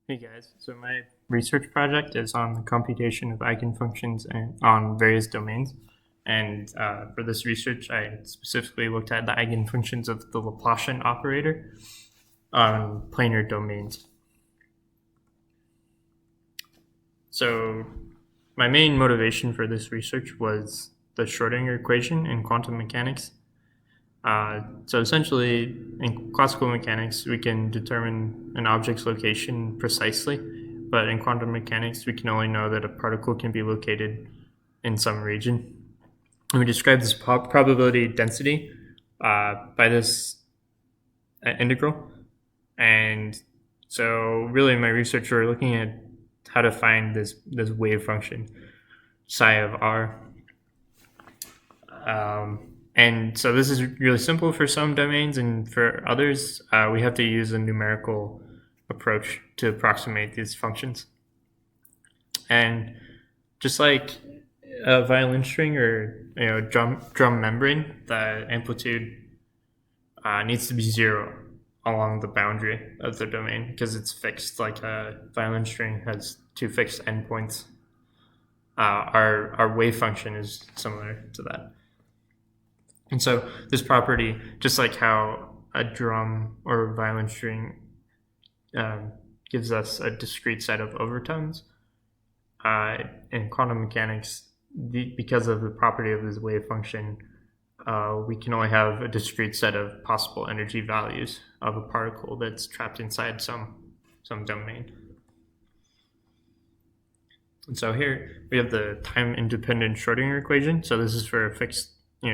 Hey guys, so my research project is on the computation of eigenfunctions and on various domains. And for this research, I specifically looked at the eigenfunctions of the Laplacian operator on planar domains. So my main motivation for this research was the Schrodinger equation in quantum mechanics. So essentially, in classical mechanics, we can determine an object's location precisely, but in quantum mechanics, we can only know that a particle can be located in some region. And we describe this probability density by this integral. And so really in my research, we're looking at how to find this wave function, psi of r. And so this is really simple for some domains, and for others, we have to use a numerical approach to approximate these functions. And just like a violin string or drum membrane, the amplitude needs to be zero along the boundary of the domain because it's fixed. Like a violin string has two fixed endpoints. Our wave function is similar to that. And so this property, just like how a drum or a violin string gives us a discrete set of overtones, in quantum mechanics, because of the property of this wave function, we can only have a discrete set of possible energy values of a particle that's trapped inside some domain. And so here we have the time-independent Schrodinger equation. So this is for a fixed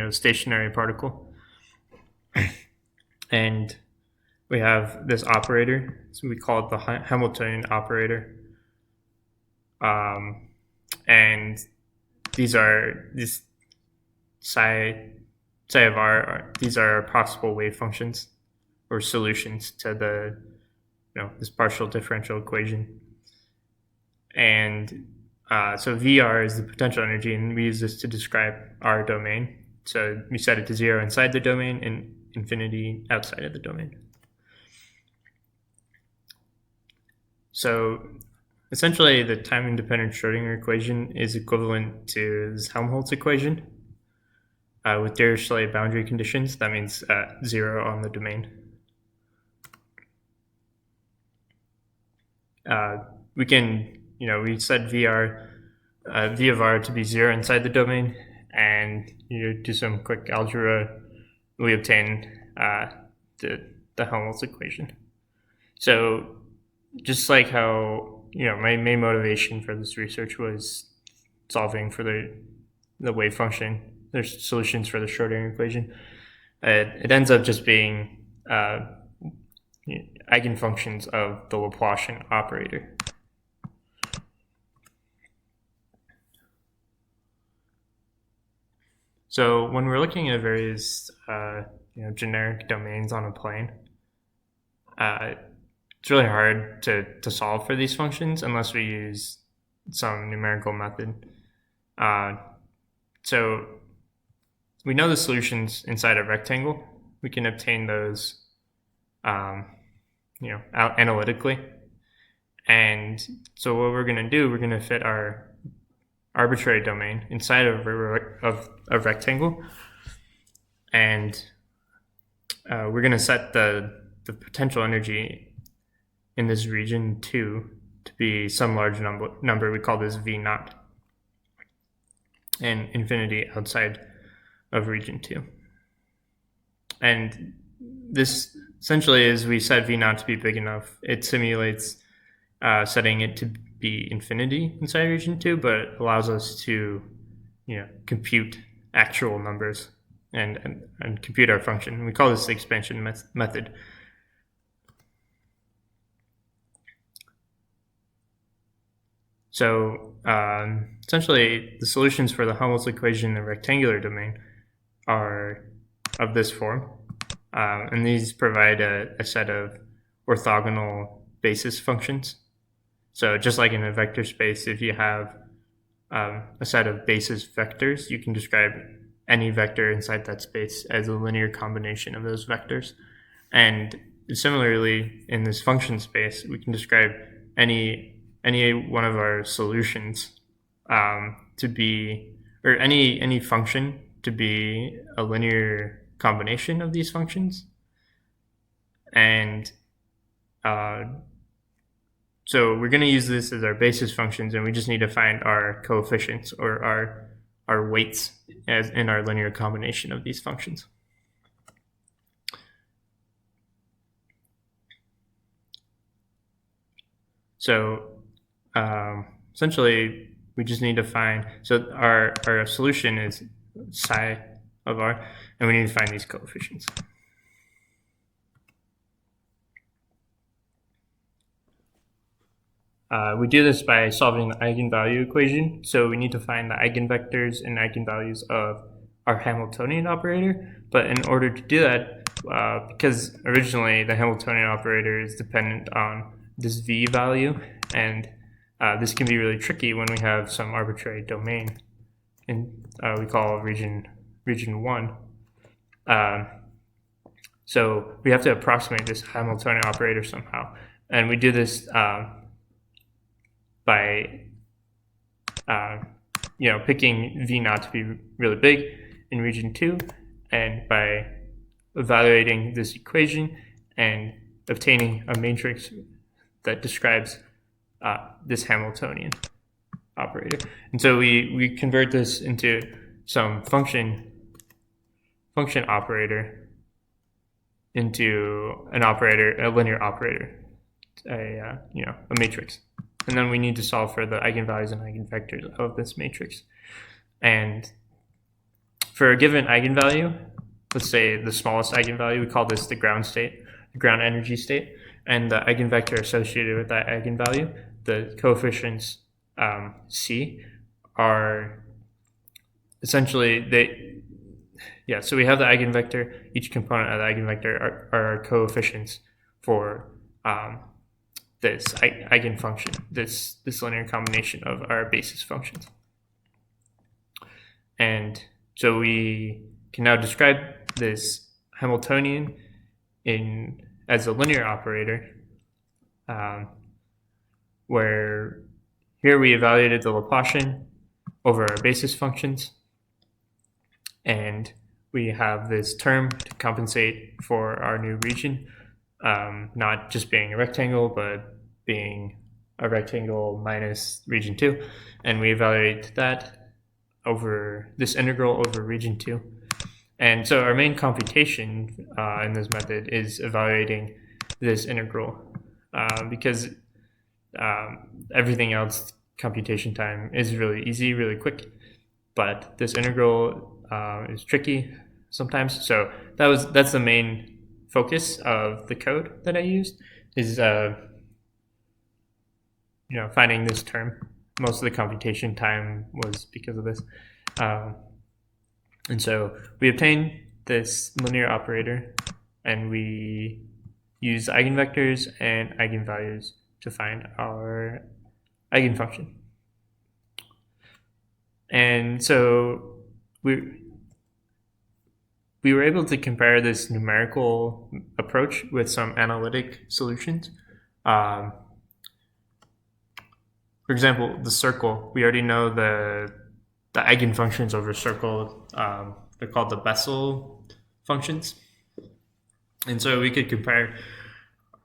stationary particle. And we have this operator, so we call it the Hamiltonian operator. And these psi of r, these are possible wave functions or solutions to the this partial differential equation. And so VR is the potential energy, and we use this to describe our domain. So we set it to zero inside the domain and infinity outside of the domain. So essentially, the time-independent Schrodinger equation is equivalent to this Helmholtz equation with Dirichlet boundary conditions. That means zero on the domain. We can, we set V of R to be zero inside the domain, and do some quick algebra, we obtain the Helmholtz equation. So just like how my main motivation for this research was solving for the wave function, there's solutions for the Schrodinger equation. It ends up just being eigenfunctions of the Laplacian operator. So when we're looking at various generic domains on a plane, it's really hard to solve for these functions unless we use some numerical method. So we know the solutions inside a rectangle. We can obtain those analytically. And so what we're going to do, we're going to fit our arbitrary domain inside of a rectangle, and we're going to set the potential energy in this region 2 to be some large number. We call this V naught, and infinity outside of region 2. And this essentially is, we set V naught to be big enough. It simulates setting it to be infinity inside region 2, but it allows us to compute actual numbers and compute our function. We call this the expansion method. So essentially, the solutions for the Helmholtz equation in the rectangular domain are of this form, and these provide a set of orthogonal basis functions. So just like in a vector space, if you have a set of basis vectors, you can describe any vector inside that space as a linear combination of those vectors. And similarly, in this function space, we can describe any one of our solutions to be, or any function to be a linear combination of these functions. And so we're going to use this as our basis functions, and we just need to find our coefficients or our weights as in our linear combination of these functions. So essentially, we just need to find, so our solution is psi of r, and we need to find these coefficients. We do this by solving the eigenvalue equation. So we need to find the eigenvectors and eigenvalues of our Hamiltonian operator. But in order to do that, because originally the Hamiltonian operator is dependent on this v value, and this can be really tricky when we have some arbitrary domain in we call region 1. So we have to approximate this Hamiltonian operator somehow, and we do this by picking v naught to be really big in region 2, and by evaluating this equation and obtaining a matrix that describes this Hamiltonian operator. And so we convert this into some function operator into an operator, a linear operator, a matrix. And then we need to solve for the eigenvalues and eigenvectors of this matrix. And for a given eigenvalue, let's say the smallest eigenvalue, we call this the ground state, the ground energy state, and the eigenvector associated with that eigenvalue, the coefficients c, are essentially so we have the eigenvector. Each component of the eigenvector are our coefficients for this eigenfunction, this linear combination of our basis functions. And so we can now describe this Hamiltonian as a linear operator, where here we evaluated the Laplacian over our basis functions, and we have this term to compensate for our new region, not just being a rectangle, but being a rectangle minus region 2, and we evaluate that over this integral over region 2. And so our main computation in this method is evaluating this integral, because everything else, computation time, is really easy, really quick, but this integral is tricky sometimes. So that's the main focus of the code that I used, is finding this term. Most of the computation time was because of this. And so we obtain this linear operator, and we use eigenvectors and eigenvalues to find our eigenfunction. And so we were able to compare this numerical approach with some analytic solutions. For example, the circle, we already know the eigenfunctions over circle. They're called the Bessel functions. And so we could compare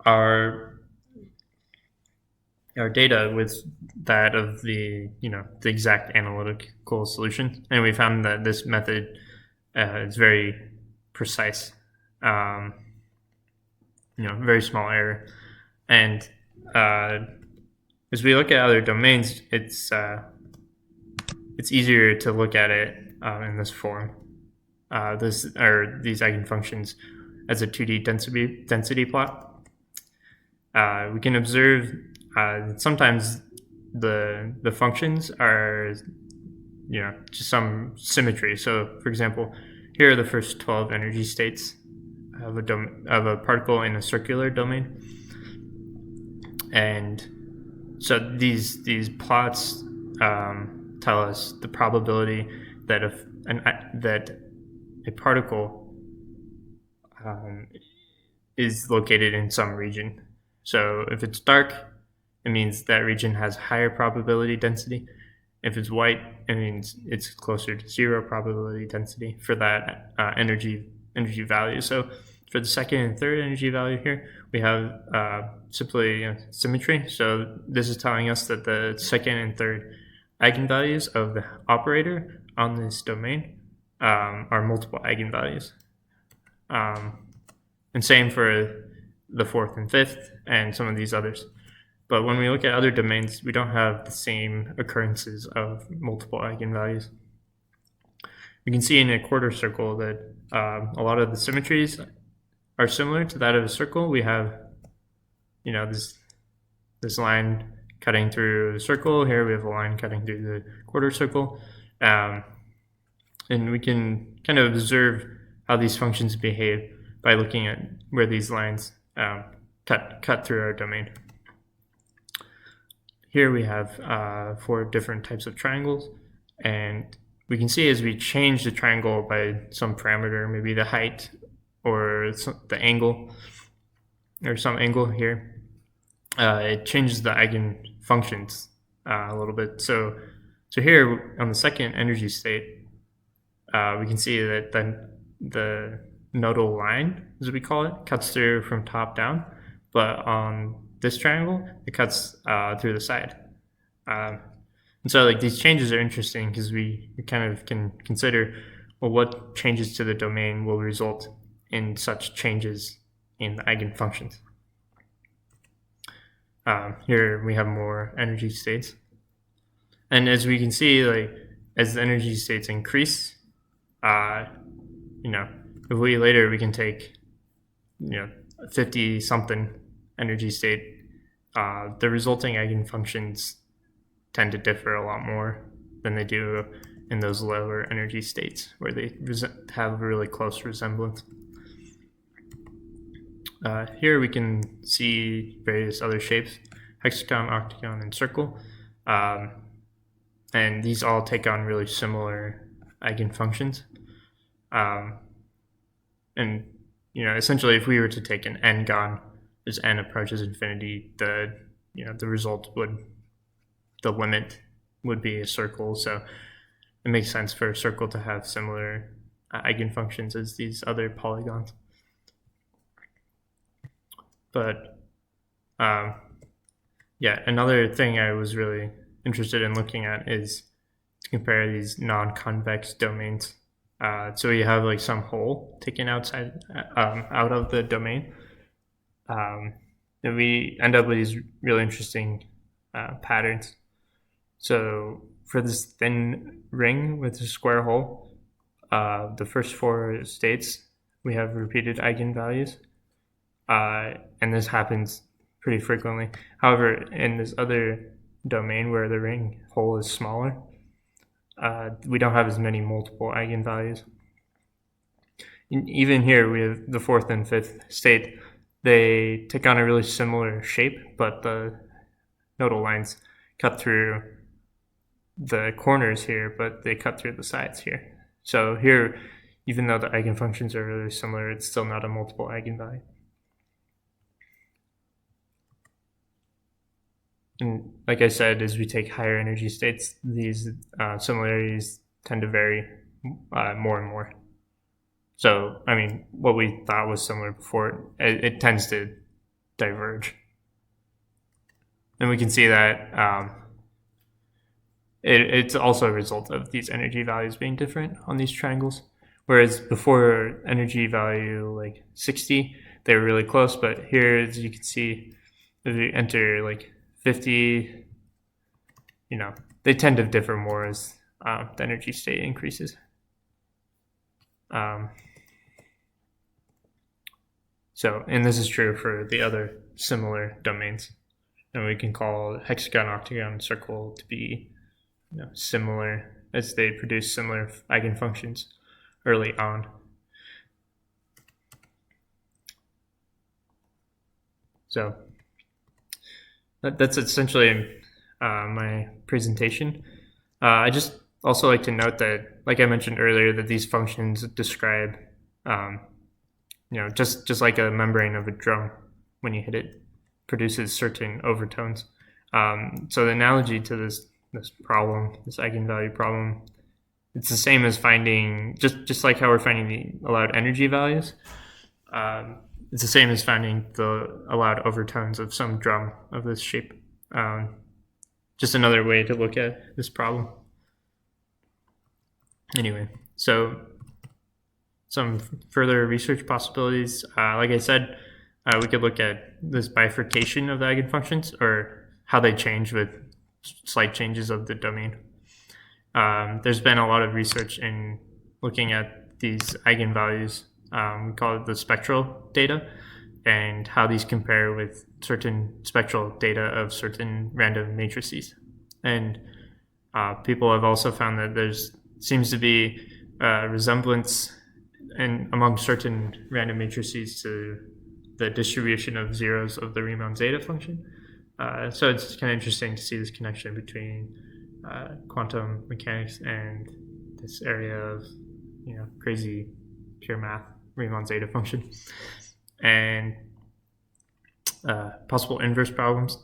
our data with that of the exact analytical solution, and we found that this method is very precise, very small error. And as we look at other domains, it's easier to look at it in this form, these eigenfunctions as a 2D density plot. We can observe sometimes the functions are just some symmetry. So, for example, here are the first 12 energy states of a particle in a circular domain, and so these plots tell us the probability that a particle is located in some region. So if it's dark, it means that region has higher probability density. If it's white, it means it's closer to zero probability density for that energy value. So for the second and third energy value here, we have simply symmetry. So this is telling us that the second and third eigenvalues of the operator on this domain are multiple eigenvalues. And same for the fourth and fifth and some of these others. But when we look at other domains, we don't have the same occurrences of multiple eigenvalues. We can see in a quarter circle that a lot of the symmetries are similar to that of a circle. We have, this line cutting through the circle. Here we have a line cutting through the quarter circle. And we can kind of observe how these functions behave by looking at where these lines cut through our domain. Here we have 4 different types of triangles, and we can see as we change the triangle by some parameter, maybe the height or the angle or some angle here, it changes the eigenfunctions a little bit. So here on the second energy state, we can see that the nodal line, as we call it, cuts through from top down, but on this triangle, it cuts through the side. And so like these changes are interesting because we kind of can consider, well, what changes to the domain will result in such changes in the eigenfunctions. Here we have more energy states. And as we can see, like as the energy states increase, if we can take 50 something energy state, the resulting eigenfunctions tend to differ a lot more than they do in those lower energy states where they have a really close resemblance. Here we can see various other shapes: hexagon, octagon, and circle. And these all take on really similar eigenfunctions. And essentially, if we were to take an n-gon as n approaches infinity, the limit would be a circle. So it makes sense for a circle to have similar eigenfunctions as these other polygons. But another thing I was really interested in looking at is to compare these non-convex domains. So we have like some hole taken out of the domain. And we end up with these really interesting patterns. So for this thin ring with a square hole, the first 4 states, we have repeated eigenvalues. And this happens pretty frequently. However, in this other domain where the ring hole is smaller, we don't have as many multiple eigenvalues. Even here, we have the 4th and 5th state. They take on a really similar shape, but the nodal lines cut through the corners here, but they cut through the sides here. So here, even though the eigenfunctions are really similar, it's still not a multiple eigenvalue. And like I said, as we take higher energy states, these similarities tend to vary more and more. So, I mean, what we thought was similar before, it tends to diverge. And we can see that it's also a result of these energy values being different on these triangles. Whereas before energy value like 60, they were really close. But here, as you can see, if you enter like 50, they tend to differ more as the energy state increases. And this is true for the other similar domains. And we can call hexagon, octagon, circle to be similar as they produce similar eigenfunctions early on. So that's essentially my presentation. I just also like to note that, like I mentioned earlier, that these functions describe, just like a membrane of a drum, when you hit it, produces certain overtones. So the analogy to this problem, this eigenvalue problem, it's the same as finding just like how we're finding the allowed energy values. It's the same as finding the allowed overtones of some drum of this shape. Just another way to look at this problem. Anyway, so some further research possibilities. Like I said, we could look at this bifurcation of the eigenfunctions, or how they change with slight changes of the domain. There's been a lot of research in looking at these eigenvalues. We call it the spectral data, and how these compare with certain spectral data of certain random matrices. And people have also found that there's seems to be a resemblance among certain random matrices to the distribution of zeros of the Riemann zeta function. So it's kind of interesting to see this connection between quantum mechanics and this area of crazy pure math Riemann zeta function. And possible inverse problems.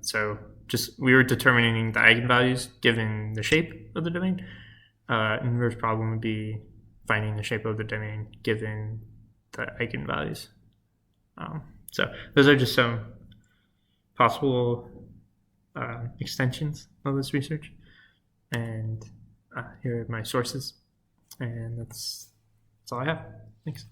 So just we were determining the eigenvalues given the shape of the domain. Inverse problem would be finding the shape of the domain given the eigenvalues. So those are just some possible extensions of this research. And here are my sources. And that's all I have. Thanks.